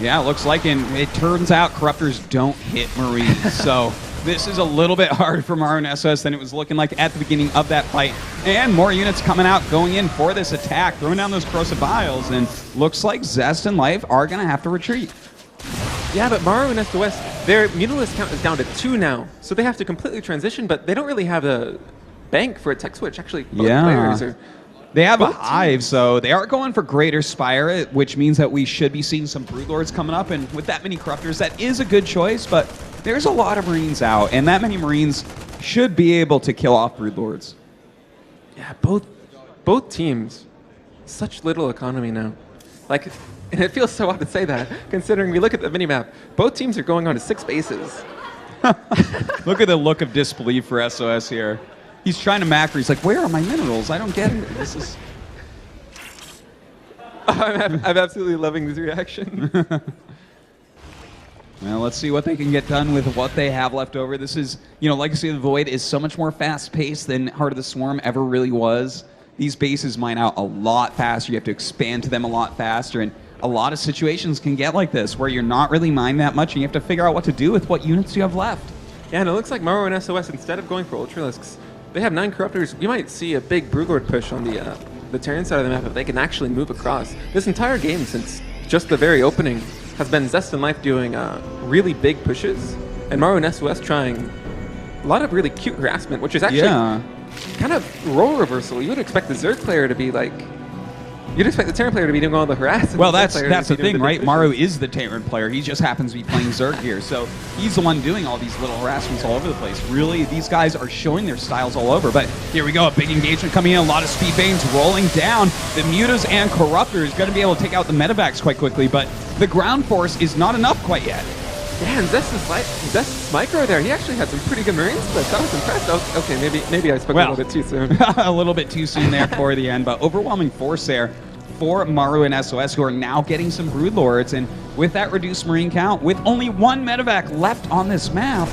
Yeah, it looks like, and it turns out Corruptors don't hit Marines, so this is a little bit harder for Maru and SOS than it was looking like at the beginning of that fight. And more units coming out, going in for this attack, throwing down those Corrosive Biles, and looks like Zest and Life are going to have to retreat. Yeah, but Maru and SOS, their Mutalist count is down to 2 now, so they have to completely transition, but they don't really have a bank for a tech switch. Actually, both players are... They have a Hive, so they are going for Greater Spire, which means that we should be seeing some Broodlords coming up, and with that many Corruptors, that is a good choice, but there's a lot of Marines out, and that many Marines should be able to kill off Broodlords. Yeah, both teams, such little economy now. Like, and it feels so odd to say that, considering we look at the minimap, both teams are going on to 6 bases. Look at the look of disbelief for SOS here. He's trying to macro. He's like, where are my minerals? I don't get it. This is... I'm absolutely loving this reaction. Well, let's see what they can get done with what they have left over. This is, you know, Legacy of the Void is so much more fast-paced than Heart of the Swarm ever really was. These bases mine out a lot faster. You have to expand to them a lot faster, and a lot of situations can get like this, where you're not really mining that much, and you have to figure out what to do with what units you have left. Yeah, and it looks like Maru and SOS, instead of going for Ultralisks, they have 9 Corruptors. We might see a big Broodlord push on the Terran side of the map if they can actually move across. This entire game, since just the very opening, has been Zest and Life doing really big pushes, and Maru and SOS trying a lot of really cute harassment, which is actually kind of role reversal. You would expect the Zerg player to be like... You'd expect the Terran player to be doing all the harassment. Well, that's the thing, right? Maru is the Terran player. He just happens to be playing Zerg here. So he's the one doing all these little harassments all over the place. Really, these guys are showing their styles all over. But here we go, a big engagement coming in, a lot of speed veins rolling down. The Mutas and Corruptors going to be able to take out the medevacs quite quickly, but the ground force is not enough quite yet. Yeah, and Zest's micro there, he actually had some pretty good Marines, but I was impressed. Okay, maybe I spoke a little bit too soon. A little bit too soon there for the end, but overwhelming force there for Maru and SOS, who are now getting some Broodlords, and with that reduced Marine count, with only 1 medevac left on this map,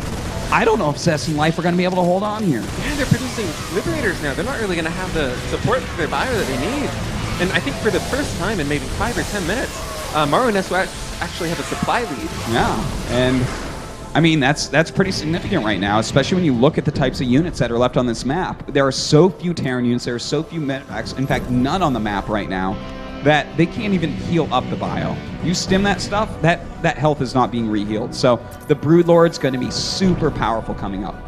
I don't know if Zest and Life are going to be able to hold on here. Yeah, they're producing Liberators now. They're not really going to have the support for their bio that they need. And I think for the first time in maybe 5 or 10 minutes, Maru and SOS actually have a supply lead. Yeah, and I mean, that's pretty significant right now, especially when you look at the types of units that are left on this map. There are so few Terran units, there are so few medevacs, in fact, none on the map right now, that they can't even heal up the bio. You stim that stuff, that health is not being rehealed. So the Broodlord's going to be super powerful coming up.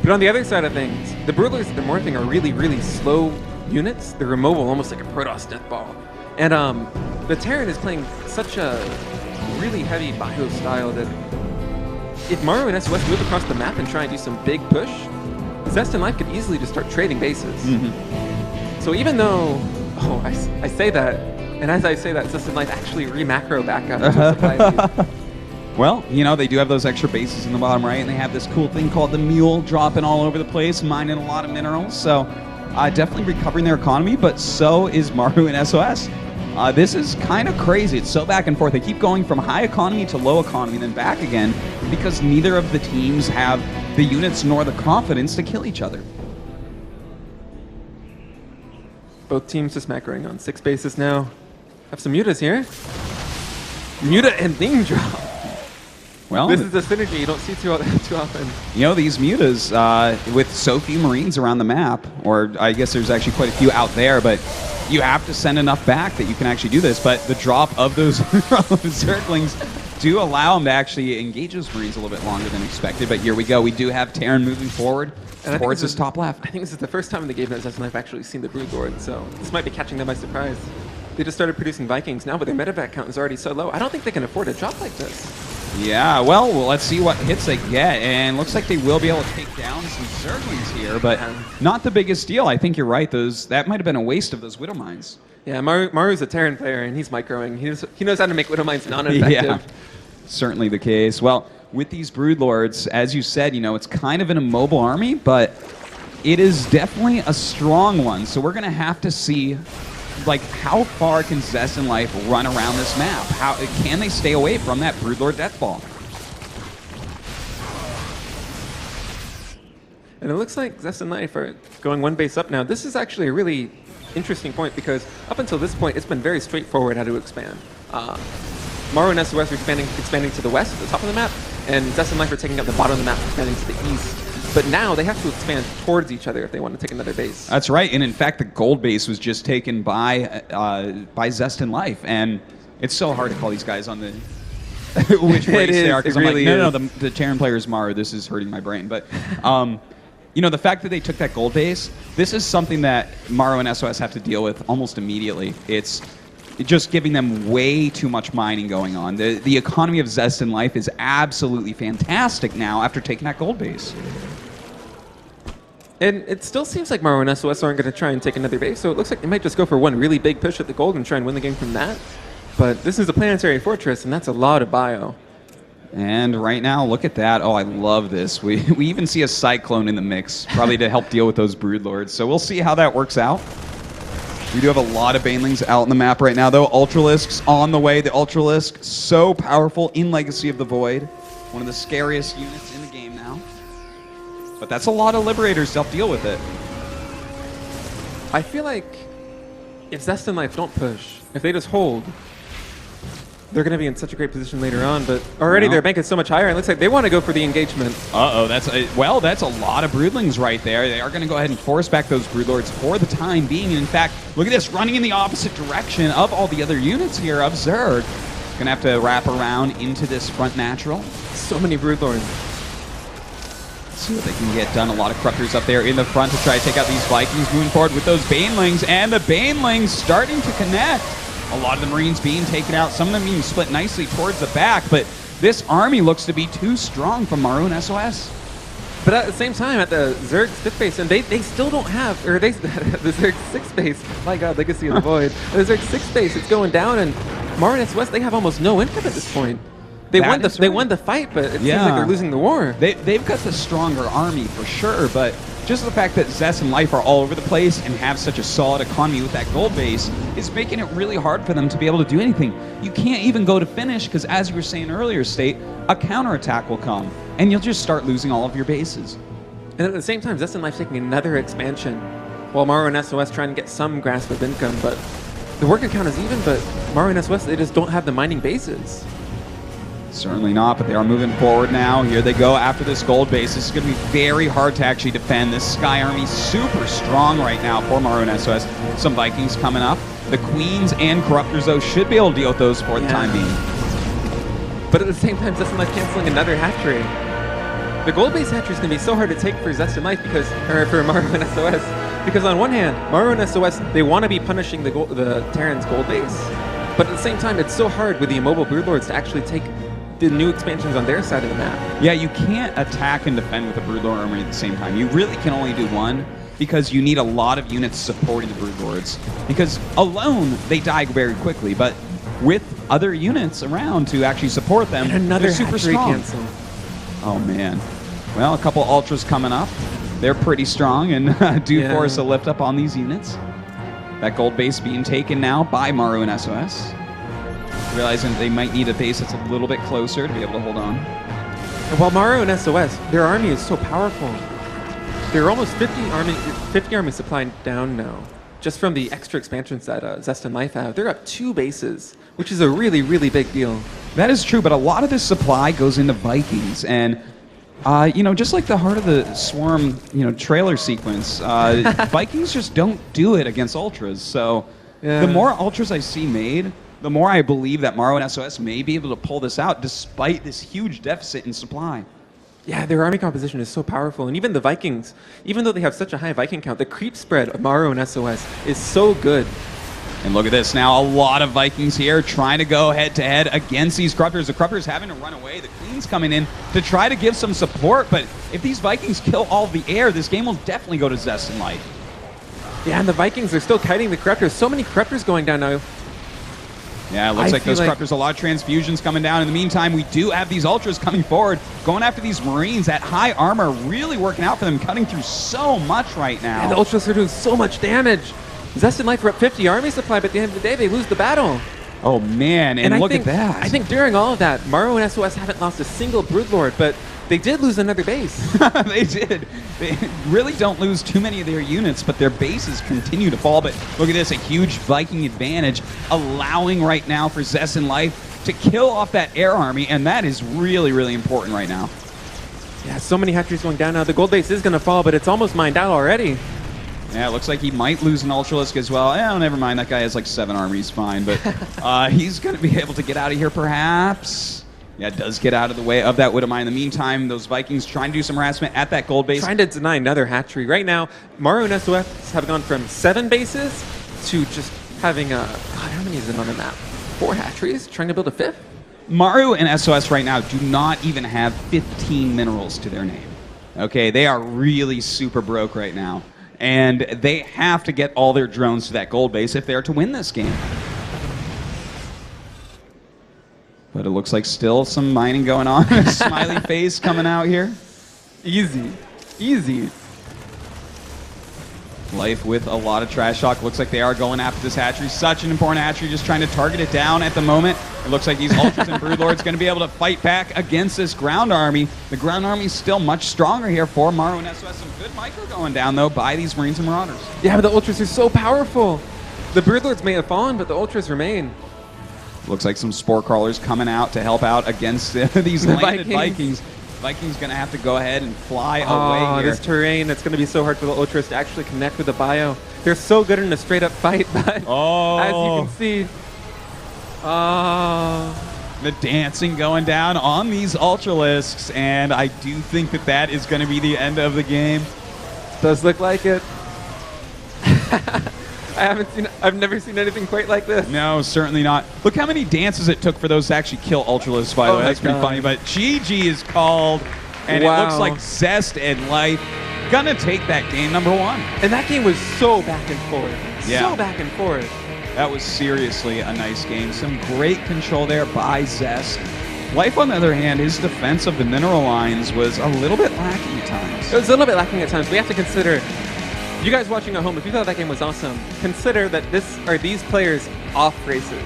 But on the other side of things, the Broodlords that they're morphing are really, really slow units. They're immobile, almost like a Protoss death ball. And the Terran is playing such a really heavy bio style that if Maru and SOS move across the map and try and do some big push, Zest and Life could easily just start trading bases. So even though, I say that, and as I say that, Zest and Life actually re-macro back up to supply. Well, you know, they do have those extra bases in the bottom right, and they have this cool thing called the Mule dropping all over the place, mining a lot of minerals. So definitely recovering their economy, but so is Maru and SOS. This is kind of crazy. It's so back and forth. They keep going from high economy to low economy, then back again, because neither of the teams have the units nor the confidence to kill each other. Both teams just macroing on 6 bases now. Have some Mutas here. Muta and Thing drop. Well, this is a synergy you don't see too often. You know, these Mutas, with so few Marines around the map, or I guess there's actually quite a few out there, but you have to send enough back that you can actually do this. But the drop of those Zerglings do allow them to actually engage those Marines a little bit longer than expected. But here we go. We do have Terran moving forward towards his top left. I think this is the first time in the game that Zest and Life actually seen the Broodlord, so this might be catching them by surprise. They just started producing Vikings now, but their medevac count is already so low. I don't think they can afford a drop like this. Yeah, well, let's see what hits they get, and looks like they will be able to take down some Zerglings here, but not the biggest deal. I think you're right. That might have been a waste of those Widow Mines. Yeah, Maru's a Terran player, and he's microing. He knows how to make Widow Mines non-effective. Yeah, certainly the case. Well, with these Broodlords, as you said, it's kind of an immobile army, but it is definitely a strong one. So we're going to have to see, like, how far can Zest and Life run around this map? How can they stay away from that Broodlord Deathball? And it looks like Zest and Life are going one base up now. This is actually a really interesting point because up until this point, it's been very straightforward how to expand. Maru and SOS are expanding to the west, at the top of the map, and Zest and Life are taking up the bottom of the map, expanding to the east. But now they have to expand towards each other if they want to take another base. That's right, and in fact, the gold base was just taken by Zest and Life, and it's so hard to call these guys on the which race they are, because I'm really like, no, the Terran player is Maru. This is hurting my brain, but. The fact that they took that gold base, this is something that Maru and SOS have to deal with almost immediately. It's just giving them way too much mining going on. The economy of Zest and Life is absolutely fantastic now after taking that gold base. And it still seems like Maru and SOS aren't going to try and take another base, so it looks like they might just go for one really big push at the gold and try and win the game from that. But this is a planetary fortress, and that's a lot of bio. And right now, look at that. Oh, I love this. We even see a Cyclone in the mix, probably to help deal with those Broodlords. So we'll see how that works out. We do have a lot of Banelings out on the map right now, though. Ultralisks on the way. The Ultralisk, so powerful in Legacy of the Void. One of the scariest units in the game now. But that's a lot of Liberators to help deal with it. I feel like if Zest and Life don't push, if they just hold, they're going to be in such a great position later on, but already their bank is so much higher, and it looks like they want to go for the engagement. Uh-oh, that's a lot of Broodlings right there. They are going to go ahead and force back those Broodlords for the time being. And in fact, look at this, running in the opposite direction of all the other units here of Zerg. Going to have to wrap around into this front natural. So many Broodlords. See what they can get done. A lot of Corruptors up there in the front to try to take out these Vikings, moving forward with those Banelings, and the Banelings starting to connect. A lot of the Marines being taken out, some of them being split nicely towards the back, but this army looks to be too strong for Maru and SOS. But at the same time, at the Zerg 5th base, and they still don't have, or the Zerg 6th base, my god, Legacy of the Void. The Zerg 6th base, it's going down, and Maru and SOS, they have almost no income at this point. They won the fight, but it seems like they're losing the war. They've got the stronger army for sure, but just the fact that Zest and Life are all over the place and have such a solid economy with that gold base is making it really hard for them to be able to do anything. You can't even go to finish because, as you were saying earlier, State, a counterattack will come, and you'll just start losing all of your bases. And at the same time, Zest and Life taking another expansion, while Maru and SOS trying to get some grasp of income, but the worker count is even, but Maru and SOS, they just don't have the mining bases. Certainly not, but they are moving forward now. Here they go after this gold base. This is going to be very hard to actually defend. This Sky Army super strong right now for Maru and SOS. Some Vikings coming up. The Queens and Corruptors, though, should be able to deal with those for the time being. But at the same time, Zest and Life canceling another hatchery. The gold base hatchery is going to be so hard to take for Zest and Life for Maru and SOS. Because on one hand, Maru and SOS, they want to be punishing the Terran's gold base. But at the same time, it's so hard with the immobile Broodlords to actually take the new expansions on their side of the map. Yeah, you can't attack and defend with a Broodlord army at the same time. You really can only do one because you need a lot of units supporting the Broodlords. Because alone, they die very quickly, but with other units around to actually support them, and another they're super strong. Cancel. Oh, man. Well, a couple Ultras coming up. They're pretty strong and do force a lift up on these units. That gold base being taken now by Maru and SOS. Realizing they might need a base that's a little bit closer to be able to hold on. And while Maru and SOS, their army is so powerful. They're almost 50 army supply down now, just from the extra expansions that Zest and Life have. They're up 2 bases, which is a really, really big deal. That is true, but a lot of this supply goes into Vikings, and just like the Heart of the Swarm, trailer sequence, Vikings just don't do it against Ultras. So the more Ultras I see made, the more I believe that Maru and SOS may be able to pull this out despite this huge deficit in supply. Yeah, their army composition is so powerful. And even the Vikings, even though they have such a high Viking count, the creep spread of Maru and SOS is so good. And look at this now, a lot of Vikings here trying to go head-to-head against these Corruptors. The Corruptors having to run away. The Queen's coming in to try to give some support. But if these Vikings kill all of the air, this game will definitely go to Zest and Life. Yeah, and the Vikings are still kiting the Corruptors. So many Corruptors going down now. Yeah, it looks I like feel those Corruptors, a lot of transfusions coming down. In the meantime, we do have these Ultras coming forward, going after these Marines. That high armor really working out for them, cutting through so much right now. And the Ultras are doing so much damage. Zest and Life are up 50 army supply, but at the end of the day, they lose the battle. Oh, man, and look at that. I think during all of that, Maru and SOS haven't lost a single Broodlord, but they did lose another base. They did. They really don't lose too many of their units, but their bases continue to fall. But look at this, a huge Viking advantage, allowing right now for Zest and Life to kill off that air army, and that is really, really important right now. Yeah, so many hatcheries going down now. The gold base is going to fall, but it's almost mined out already. Yeah, it looks like he might lose an Ultralisk as well. Oh, never mind. That guy has like 7 armies, fine. But he's going to be able to get out of here, perhaps. Yeah, does get out of the way of that Widowmine. In the meantime, those Vikings trying to do some harassment at that gold base. Trying to deny another hatchery. Right now, Maru and SOS have gone from 7 bases to just having God, how many is it on the map? 4 hatcheries? Trying to build a 5th? Maru and SOS right now do not even have 15 minerals to their name. Okay, they are really super broke right now. And they have to get all their drones to that gold base if they are to win this game. But it looks like still some mining going on. Smiley face coming out here. Easy. Easy. Life with a lot of trash talk. Looks like they are going after this hatchery. Such an important hatchery, just trying to target it down at the moment. It looks like these Ultras and Broodlords going to be able to fight back against this ground army. The ground army is still much stronger here for Maru and SOS. Some good micro going down, though, by these Marines and Marauders. Yeah, but the Ultras are so powerful. The Broodlords may have fallen, but the Ultras remain. Looks like some Spore Crawlers coming out to help out against these landed Vikings. Vikings going to have to go ahead and fly away here. This terrain, it's going to be so hard for the Ultras to actually connect with the bio. They're so good in a straight-up fight, but as you can see, the dancing going down on these Ultralisks, and I do think that that is going to be the end of the game. Does look like it. I've never seen anything quite like this. No, certainly not. Look how many dances it took for those to actually kill Ultralisks, by the way. That's pretty funny. But GG is called, and it looks like Zest and Life gonna take that game number 1. And that game was so back and forth. Yeah. So back and forth. That was seriously a nice game. Some great control there by Zest. Life, on the other hand, his defense of the mineral lines was a little bit lacking at times. It was a little bit lacking at times. We have to consider, you guys watching at home, if you thought that game was awesome, consider that these players off races.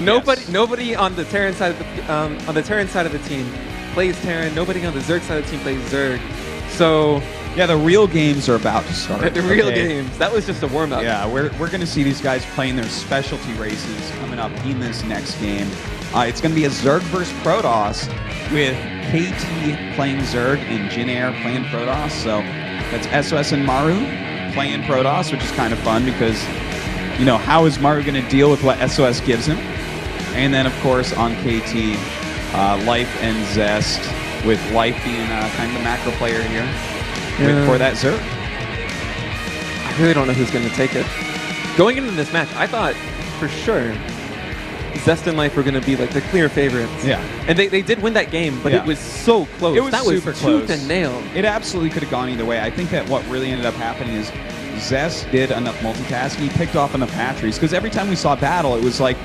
Nobody on the Terran side of the team plays Terran. Nobody on the Zerg side of the team plays Zerg. So yeah, the real games are about to start. The real games. That was just a warm up. Yeah, we're going to see these guys playing their specialty races coming up in this next game. It's going to be a Zerg versus Protoss with KT playing Zerg and Jin Air playing Protoss. So that's SOS and Maru playing Protoss, which is kind of fun because, you know, how is Maru going to deal with what SOS gives him? And then, of course, on KT, Life and Zest, with Life being kind of the macro player here for that Zerg. I really don't know who's going to take it. Going into this match, I thought for sure Zest and Life were going to be like the clear favorites. Yeah. And they did win that game, but it was so close. It was that super was close. Tooth and nail. It absolutely could have gone either way. I think that what really ended up happening is Zest did enough multitasking. He picked off enough hatcheries because every time we saw battle, it was like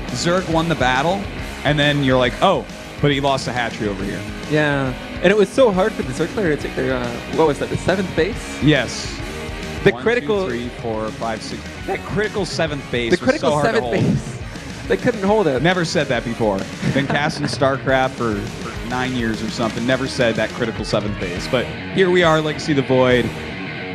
Zerg won the battle, and then you're like, oh, but he lost a hatchery over here. Yeah. And it was so hard for the Zerg player to take their, what was that, the 7th base? Yes. The 1, critical 2, 3, 4, 5, 6. That critical 7th base. The critical was so hard 7th to hold. base. They couldn't hold it. Never said that before. Been casting StarCraft for 9 years or something. Never said that critical 7th base. But here we are, Legacy of the Void.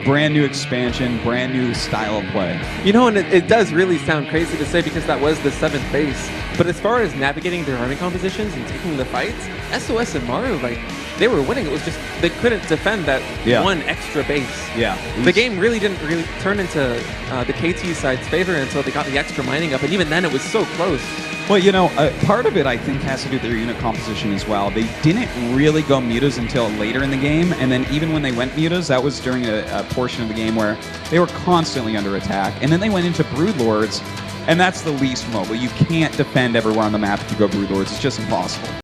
Brand new expansion, brand new style of play. You know, and it does really sound crazy to say because that was the 7th base. But as far as navigating their army compositions and taking the fights, SOS and Maru, like, they were winning. It was just they couldn't defend that one extra base. Yeah. The game really didn't turn into the KT side's favor until they got the extra mining up, and even then it was so close. Well, you know, part of it, I think, has to do with their unit composition as well. They didn't really go mutas until later in the game, and then even when they went mutas, that was during a portion of the game where they were constantly under attack. And then they went into Broodlords, and that's the least mobile. You can't defend everywhere on the map if you go Broodlords. It's just impossible.